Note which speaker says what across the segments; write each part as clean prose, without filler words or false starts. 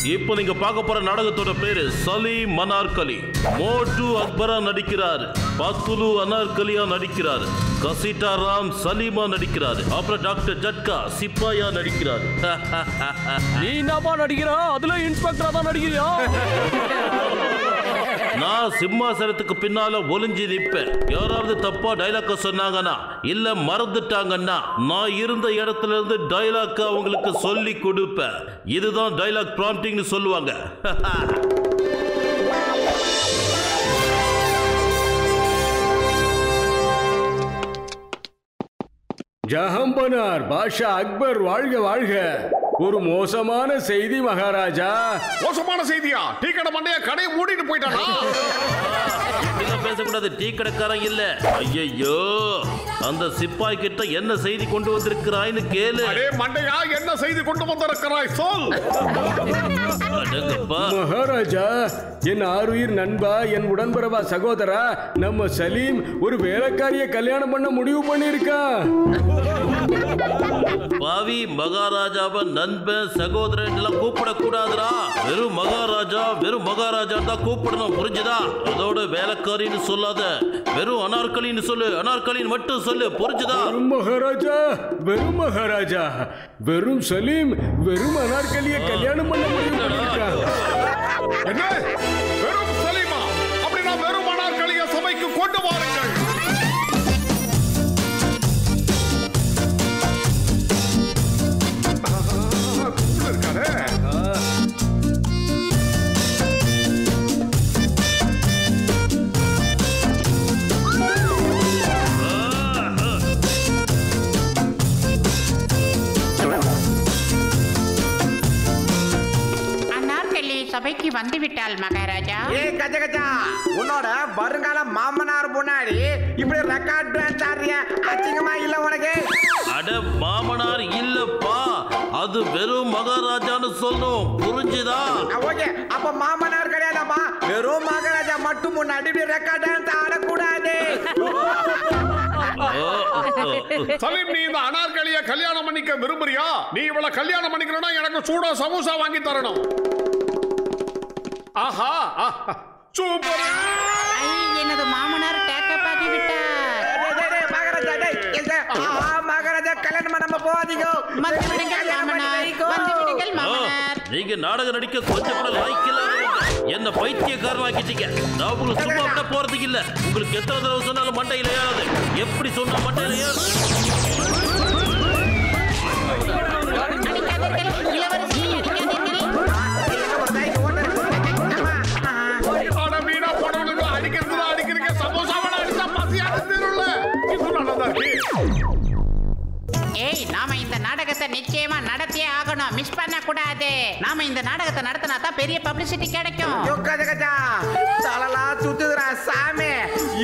Speaker 1: இப்போ நீங்க பார்க்க போற நாடகத்தோட பேரு சலீம் அனார்கலி. மோட்டு அக்பரா நடிக்கிறாரு, பத்துலு அனார்கலியா நடிக்கிறாரு, கசிட்டா ராம் சலீமா நடிக்கிறாரு, அப்புறம் டாக்டர் ஜட்கா சிப்பாயா நடிக்கிறாரு.
Speaker 2: நீ என்னப்பா நடிக்கிறா? அதுல இன்ஸ்பெக்டரா தான் நடிக்கிறியா?
Speaker 1: நான் சிம்மாசனத்துக்கு பின்னால ஒளிஞ்சு நிப்பேன். யாராவது தப்பா டைலாக்க சொன்னாங்கன்னா இல்ல மறந்துட்டாங்கன்னா நான் இருந்த இடத்துல இருந்து டைலாக்க அவங்களுக்கு சொல்லி கொடுப்பேன். இதுதான் டைலாக் ப்ராம்ப்டிங்னு சொல்லுவாங்க.
Speaker 3: ஜஹம்பனார் பாஷா அக்பர் வாழ்க வாழ்க. ஒரு மோசமான செய்தி மகாராஜா.
Speaker 4: மோசமான செய்தியா? டீ கடை மண்டைய கடையை மூடிட்டு போயிட்டானா?
Speaker 1: பேசக்கூடாது, டீ கடைக்காரன் இல்ல. ஐயோ, அந்த சிப்பாய் கிட்ட என்ன செய்தி கொண்டு வந்திருக்கிறாய்னு கேளு.
Speaker 4: அரே மண்டையா, என்ன செய்தி கொண்டு வந்திருக்கிறாய் சொல்.
Speaker 3: மகாராஜா, என் ஆருயிர் நண்பா, என் உடன்பிறவா சகோதரா, நம்ம சலீம் ஒரு வேலைக்காரிய கல்யாணம் பண்ண முடிவு பண்ணிருக்கான்.
Speaker 1: பாவி மகாராஜாவை நண்பன் சகோதரன் எல்லாம் கூப்பிடக்கூடாதுரா. வெறும் மகாராஜா, வெறும் மகாராஜா தான் கூப்பிடணும், புரிஞ்சுதா? அதோட வேலைக்காரின்னு சொல்லாத, வெறும் அனார்கலின்னு சொல்லு. அனார்கலின்னு மட்டும் சொல்லு, புரிஞ்சுதா?
Speaker 3: மகாராஜா, வெறும் மகாராஜா, வெறும் சலீம் வெறும் அனார்கலிய கல்யாணம் பண்ண முடிவு பண்ணிருக்கான்.
Speaker 4: என்ன? வெறும் சலீமா? அப்படின்னா வெறும் அனார்கலிய சபைக்கு கொண்டு வாருங்கள்.
Speaker 5: சபைக்கு வந்து விட்டால் மகாராஜா.
Speaker 6: ஏ கஜ கஜா, உன்னோட வருங்கால மாமனார் முன்னாடி இப்படி ரெக்கார்ட் டான்ஸ் ஆடுறிய அசிங்கமா இல்ல உனக்கு?
Speaker 1: அட மாமனார் இல்லப்பா, அது வெறும் மகாராஜான்னு சொல்லணும், புரிஞ்சுதா?
Speaker 6: ஓகே, அப்ப மாமனார் கிடையாதாப்பா, வெறும் மகாராஜா மட்டும் முன்னாடி இப்படி ரெக்கார்ட் டான்ஸ் ஆடக்கூடாது.
Speaker 4: சலீம், நீ இந்த அனார்கலிய கல்யாணம் பண்ணிக்க விரும்புறியா? நீ இவளை கல்யாணம் பண்ணிக்கணும்னா எனக்கு சூடா சமோசா வாங்கி தரணும். ஆஹா, சூப்பர்.
Speaker 5: எனது மாமனார் டேக்கப் ஆகி விட்டார்.
Speaker 6: மகாராஜா கல்யாணம் பண்ண போகாதீங்க.
Speaker 1: நீங்க நாடகம் நடிக்க கொஞ்சம் கூட லாய்க்கு இல்லாதவங்க. என்ன பைத்தியக்காரமாக்கிட்டீங்க. நான் உங்களுக்கு சும்மா விட போறதுக்கு இல்ல. உங்களுக்கு எத்தனை தடவை சொன்னாலும் மண்டையில ஏறாது. எப்படி சொன்னா மண்டையில ஏறாது?
Speaker 5: ஏய், நாம இந்த நாடகத்தை நிச்சயமா நடத்தியே ஆகணும், மிஸ் பண்ண கூடாது. நாம இந்த நாடகத்தை நடத்தினா தான் பெரிய பப்ளிசிட்டி கிடைக்கும்.
Speaker 6: தலலா சுத்துதுரா சாமி,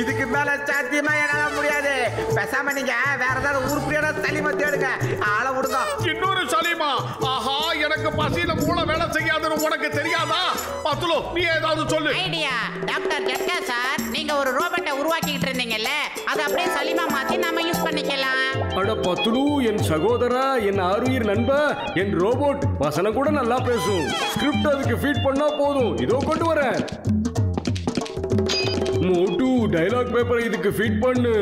Speaker 6: இதுக்கு மேல சாத்தியமா என்னால முடியாது. பேசாம நீங்க வேற ஏதாவது உருப்படியான சலீமா தேடுங்க, ஆளை விடுங்க.
Speaker 4: இன்னொரு சலீமா? ஆஹா, எனக்கு பசியில மூளை வேலை செய்யாதுன்னு உனக்கு தெரியாதா? பத்துலு, நீ ஏதாவது சொல்லு.
Speaker 5: ஐடியா டாக்டர் ஜட்கா சார், நீங்க ஒரு ரோபோட்டை உருவாக்கிட்டு இருந்தீங்கல்ல, அதை அப்படியே சலீமா மாத்தி நாம யூஸ் பண்ணிக்கலாம்.
Speaker 3: அட பத்துலு, என் சகோதரா, என் ஆருயிர் நண்பா, என் ரோபோட் வசனம் கூட நல்லா பேசும். ஸ்கிரிப்ட் அதுக்கு ஃபீட் பண்ணா போதும். இதோ கொண்டு வரேன். மோட்டு, டயலாக் பேப்பரை இதுக்கு ஃபீட் பண்ணு.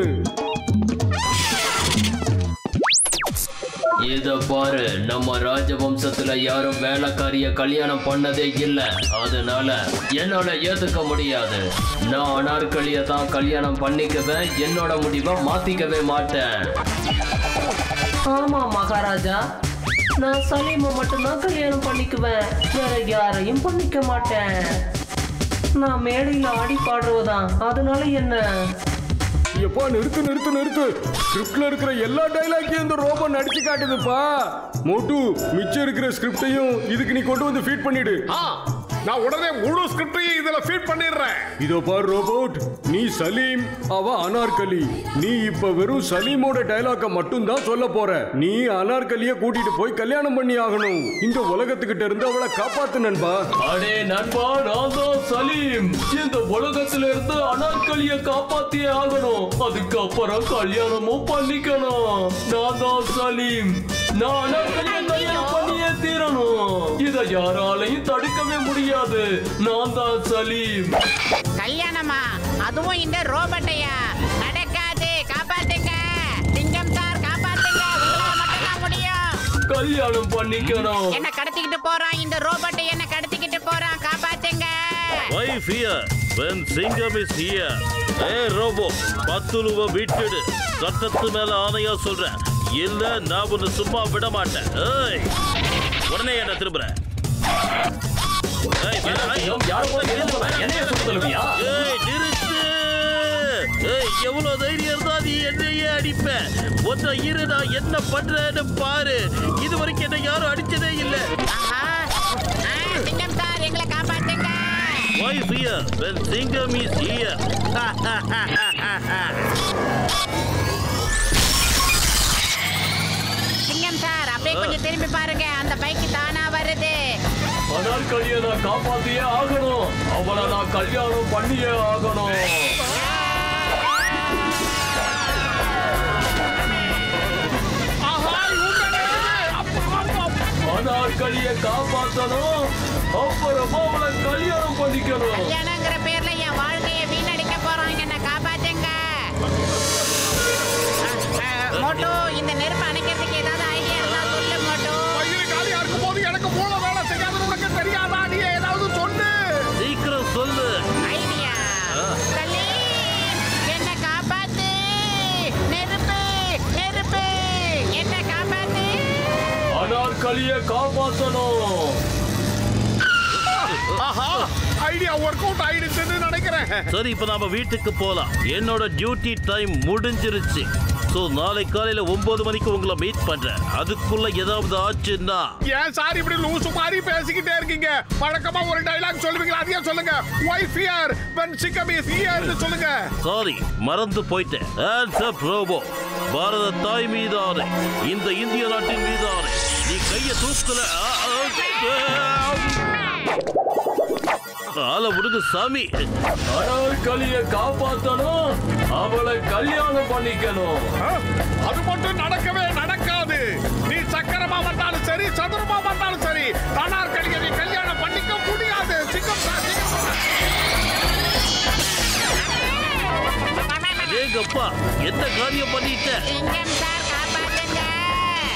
Speaker 2: இத பாரு, நம்ம ராஜவம்சத்துல யாரும் வேலைக்காரிய கல்யாணம் பண்ணதே இல்ல. அதனால என்னால ஏத்துக்க முடியாது. நான் அனார்கலிய தான் கல்யாணம் பண்ணிக்குவேன். என்னோட முடிவை மாத்திக்கவே மாட்டேன்.
Speaker 7: ஆமா மகாராஜா, நான் சலீமை மட்டும்தான் கல்யாணம் பண்ணிக்குவேன். வேற யாரையும் பண்ணிக்க மாட்டேன். நான் மேடையில் ஆடி பாடுறதுதான். அதனால என்ன?
Speaker 3: எப்பா, நிறுத்து நிறுத்து நிறுத்து. ஸ்கிரிப்ட்ல இருக்கிற எல்லா டைலாக்கையும் இந்த ரோபோ நடிச்சு காட்டுதுப்பா. மோட்டு, மிச்சம் இருக்கிற ஸ்கிரிப்டையும் இதுக்கு நீ கொண்டு வந்து ஃபீட் பண்ணிடு.
Speaker 4: நான் உடனே முழு ஸ்கிரிப்டையும் இதுல ஃபீட் பண்ணிடுறேன்.
Speaker 3: இதோ பார் ரோபோட், நீ சலீம், அவ அனார்கலி. நீ இப்ப வெறும் சலீமோட டயலாக்க மட்டும் தான் சொல்ல போற. நீ அனார்கலிய கூட்டிட்டு போய் கல்யாணம் பண்ணி ஆகணும். இந்த உலகத்துக்கிட்ட இருந்து அவளை காப்பாத்து நண்பா.
Speaker 2: அடே நண்பா, நான் தான் சலீம். இந்த உலகத்துல இருந்து அனார்கலிய காப்பாத்தியே ஆகணும். அதுக்கப்புறம் கல்யாணமும் பண்ணிக்கணும். நான் தான் சலீம். நான் அனார்கலியை கல்யாணம் பண்ணியே தீரணும். இதை யாராலையும் தடுக்கவே முடியாது. நான் தான் சலீம்.
Speaker 5: கல்யாணமா? அதுவும் இந்த ரோபோட்டையா? நடக்காது, காப்பாத்துங்க. சிங்கம் சார் காப்பாத்துங்க, உங்களால மட்டும்தான் முடியும்.
Speaker 2: கல்யாணம் பண்ணிக்கணும்.
Speaker 5: என்ன கடத்திக்கிட்டு போறான் இந்த ரோபோட், என்ன கடத்திக்கிட்டு போறான், காப்பாத்துங்க.
Speaker 1: Why fear when Singam is here? Hey Robo, 10 ரூபா விட்டுடு. சட்டத்து மேல ஆணையா சொல்றேன். இல்ல நான் உன்னை சும்மா விட மாட்டேன். ஏய், உடனே என்ன திரும்புற? ஏய், நிறுத்து. ஏய், எவ்வளவு தைரியம் இருந்தா நீ என்னையே அடிப்ப. ஒன்றை இரு, நான் என்ன பண்றேன்னு பாரு. இது வரைக்கும் என்ன யாரும் அடிச்சதே இல்லை.
Speaker 5: சிங்கம் சார் எங்களை காப்பாத்துங்க.
Speaker 1: Why fear when Singam is here?
Speaker 5: சிங்கம் சார் அப்படியே கொஞ்சம் திரும்பி பாருங்க, அந்த பைக் தானா வருது.
Speaker 2: அனார்கலியை நான் காப்பாத்தியே ஆகணும். அவளை நான் கல்யாணம் பண்ணியே ஆகணும். அனார்கலியை காப்பாற்றணும். அப்புறமா அவளை கல்யாணம் பண்ணிக்கணும்.
Speaker 5: கல்யாணங்கிற பேர்ல என் வாழ்க்கையை வீணடிக்க போறாங்க, என்ன காப்பாத்துங்க. மோட்டோ, இந்த நெருப்பு அணைக்கிறதுக்கு ஏதாவது ஐடியா இருந்தா சொல்லு மோட்டோ.
Speaker 4: வயிறு காலியா இருக்கும் போது எனக்கு மூளை வேலை செய்யாதுன்னு உனக்கு தெரியாதா? நீ ஏதாவது சொல்லு.
Speaker 1: சீக்கிரம் சொல்லு.
Speaker 5: ஐடியா? சலீம், என்ன காப்பாத்து. நெருப்பு, நெருப்பு, என்ன காப்பாத்து.
Speaker 2: அனார்கலியை காப்பாற்றணும்.
Speaker 4: ஆஹா, ஐடியா ஒர்க் அவுட் ஆயிடுச்சுன்னு நினைக்கிறேன்.
Speaker 1: சரி, இப்ப நாம வீட்டுக்கு போலாம். என்னோட டியூட்டி டைம் முடிஞ்சிருச்சு. சோ நாளை காலையில 9 மணிக்கு உங்களை மீட் பண்றேன். அதுக்குள்ள ஏதாவது ஆச்சுன்னா.
Speaker 4: ஏன் சார் இப்படி லூசு மாதிரி பேசிக்கிட்டே இருக்கீங்க? வழக்கமா ஒரு டயலாக் சொல்லுவீங்களா? அதையே சொல்லுங்க. Why fear when Singam is here ன்னு சொல்லுங்க.
Speaker 1: சாரி, மறந்து போயிட்டேன். Answer robot. பாரத தாய் மீதானே, இந்த இந்திய நாட்டின் மீதானே, நீ கைய தூக்கல. ஆள விடுங்க சாமி.
Speaker 2: அனார்கலியை காப்பாற்றணும். அவளை கல்யாணம் பண்ணிக்கணும்.
Speaker 4: அது மட்டும் நடக்கவே நடக்காது. நீ சக்கரமா வந்தாலும் சரி, சதுரமா வந்தாலும் சரி, அனார்கலியை நீ கல்யாணம் பண்ணிக்க முடியாது. சிங்கம் சார்,
Speaker 1: ஏங்கப்பா, என்ன காரியம் பண்ணிட்ட?
Speaker 5: சிங்கம் சார் காப்பாத்துங்க.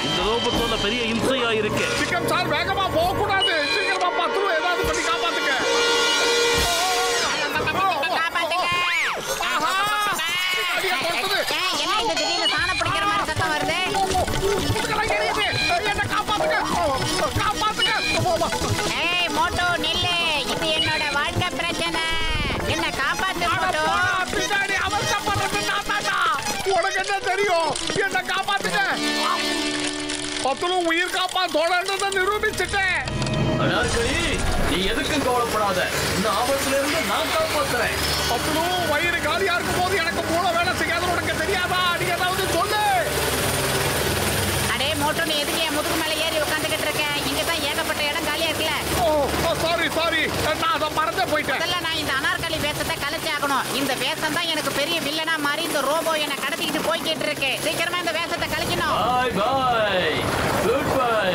Speaker 1: இந்த ரோபோட்டோட பெரிய இம்சையா இருக்கு.
Speaker 4: சிங்கம் சார் வேகமா போக கூடாது. சீக்கிரமா 10 ரூபா ஏதாவது பண்ணி காப்பாத்துங்க.
Speaker 5: என்ன இது திடீர்னு சாணம் பிடிக்கிற மாதிரி சத்தம் வருது?
Speaker 4: என்ன காப்பாத்துங்க, காப்பாத்துங்க.
Speaker 5: ஏய் மோட்டோ, நில்லு. இது என்னோட வாழ்க்கை பிரச்சனை. என்ன காப்பாத்து மோட்டோ.
Speaker 4: பின்னாடி அவசரப்படுறது நான் தானா? உனக்கு என்ன தெரியும்? என்ன காப்பாத்துங்க. 10 உயிர் காப்பாத்தோட நிரூபிச்சுட்டேன்.
Speaker 2: அனார்கலி, நீ எதுக்கும் கவலைப்படாத. இந்த ஆபத்துல இருந்து நான் காப்பாத்துறேன்.
Speaker 4: 10 வயிறு காலியா இருக்கும் போது எனக்கு மூளை வேலை செய்யாத உனக்கு தெரியாதா? நீ ஏதாவது சொல்லு.
Speaker 5: அடே மோட்டோ, நீ எதுக்கு என் முதுகு மேல ஏறி உட்காந்துக்கிட்டு இருக்க? இங்கதான் ஏகப்பட்ட இடம் காலியா இருக்குல்ல.
Speaker 4: சாரி, நான் அதை மறந்தே போயிட்டேன்.
Speaker 5: முதல்ல நான் இந்த அனார்கலி வேஷத்தை கலைச்சு ஆகணும். இந்த வேஷம் தான் எனக்கு பெரிய வில்லனா மாறி இந்த ரோபோ என்ன கடத்திக்கிட்டு போய்கிட்டு இருக்கு. சீக்கிரமா இந்த வேஷத்தை கலைக்கணும்.
Speaker 2: பாய் பாய், குட் பை.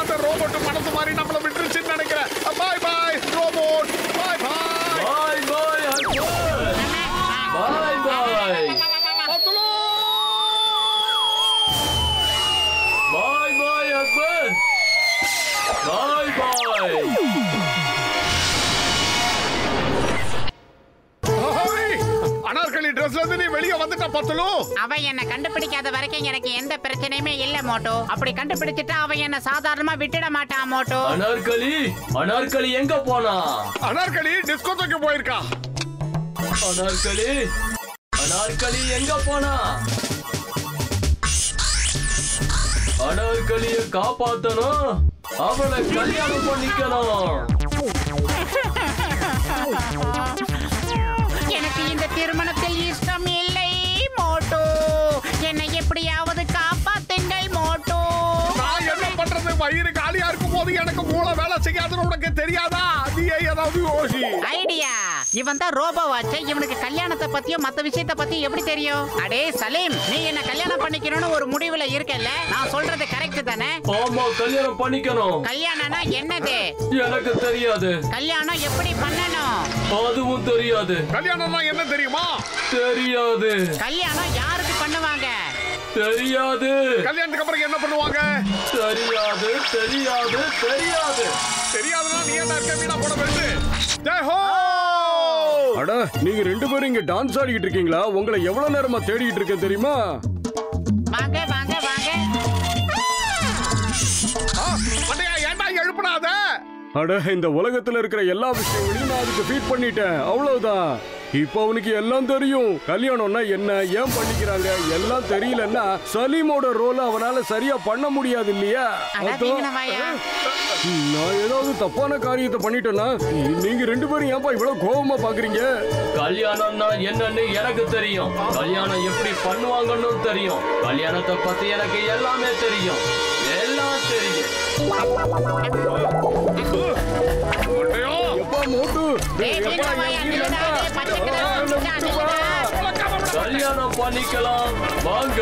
Speaker 4: அந்த ரோபோட் மனசு மாதிரி நம்மள விட்டுருச்சுன்னு நினைக்கிறேன். பாய் பாய் ரோபோட், பாய் பாய்.
Speaker 2: பாய் பாய் அக்பர். பாய் பாய். பாய் பாய் அக்பர். பாய் பாய்.
Speaker 4: அனார்கலி ட்ரெஸ்ல இருந்து நீ வெளியே வந்துட்ட 10.
Speaker 5: அவன் என்ன கண்டுபிடிக்காத வரைக்கும் எனக்கு எந்த பிரச்சனையுமே இல்ல மோட்டோ. அப்படி கண்டுபிடிச்சிட்டா அவன் என்ன சாதாரணமா விட்டுட மாட்டான் மோட்டோ.
Speaker 2: அனார்கலி எங்க போனா?
Speaker 4: அனார்கலி டிஸ்கோத்துக்கு போயிருக்கா.
Speaker 2: அனார்கலி எங்க போனா? அனார்கலிய காப்பாத்தணும். அவளை கல்யாணம் பண்ணிக்கணும்.
Speaker 5: எனக்கு இந்த திருமணத்தில் இஷ்டம் இல்லை மோட்டோ. என்னை எப்படியாவது காப்பாத்துங்கள் மோட்டோ.
Speaker 4: நான் என்ன பண்றது? வயிறு காலியா இருக்கும் போது எனக்கு மூளை வேலை செய்யாதுன்னு உனக்கு தெரியாதா? நீ ஏதாவது யோசி.
Speaker 5: ஐடியா? இவ வந்தா ரோபோ வாட்ச் இவனுக்கு கல்யாணத்தை பத்தியும் மத்த விஷயத்தை பத்தியும் எப்படி தெரியும்? அடே சலீம், நீ என்ன கல்யாணம் பண்ணிக்கணும்னு ஒரு முடிவுல இருக்கல? நான் சொல்றது கரெக்ட் தானே?
Speaker 2: ஆமா, கல்யாணம் பண்ணிக்கணும்.
Speaker 5: கல்யாணம்னா என்னது?
Speaker 2: எனக்கு தெரியாது.
Speaker 5: கல்யாணம் எப்படி பண்ணணும்?
Speaker 2: அதுவும் தெரியாது.
Speaker 4: கல்யாணம்னா என்ன தெரியுமா?
Speaker 2: தெரியாது.
Speaker 5: கல்யாணம் யாருக்கு பண்ணுவாங்க?
Speaker 2: தெரியாது.
Speaker 4: கல்யாணத்துக்கு அப்புறம் என்ன பண்ணுவாங்க?
Speaker 2: தெரியாது, தெரியாது, தெரியாது.
Speaker 4: தெரியாதுன்னா நீ என்ன இருக்க வீணா போட பெருசு. ஜெய் ஹோ!
Speaker 3: அட, நீங்க 2 பேரும் இங்க டான்ஸ் ஆடிக்கிட்டு இருக்கீங்களா? உங்களை எவ்வளவு நேரமா தேடிக்கிட்டு இருக்கேன் தெரியுமா?
Speaker 5: வாங்க வாங்க வாங்க.
Speaker 4: மண்டையா ஏன்டா எழுப்புனாத?
Speaker 3: அட, இந்த உலகத்துல இருக்கிற எல்லா விஷயங்களையும் நான் அதுக்கு ஃபீட் பண்ணிட்டேன், அவ்வளவுதான். இப்போ அவனுக்கு எல்லாம் தெரியும். கல்யாணம்னா என்ன, ஏன் பண்ணிக்கிறாங்க எல்லாம் தெரியலன்னா சலீமோட ரோல அவனால சரியா பண்ண முடியாது இல்லையா? நான் ஏதாவது தப்பான காரியத்தை பண்ணிட்டேன்னா நீங்க 2 பேரும் ஏன்பா இவ்வளவு கோபமா பாக்குறீங்க?
Speaker 2: கல்யாணம்னா என்னன்னு எனக்கு தெரியும். கல்யாணம் எப்படி பண்ணுவாங்கன்னு தெரியும். கல்யாணத்தை பத்தி எனக்கு எல்லாமே தெரியும். எல்லாம் தெரியும்.
Speaker 3: எப்பா மோட்டு, எப்பா
Speaker 2: கல்யாணம் பண்ணிக்கலாம் வாங்க.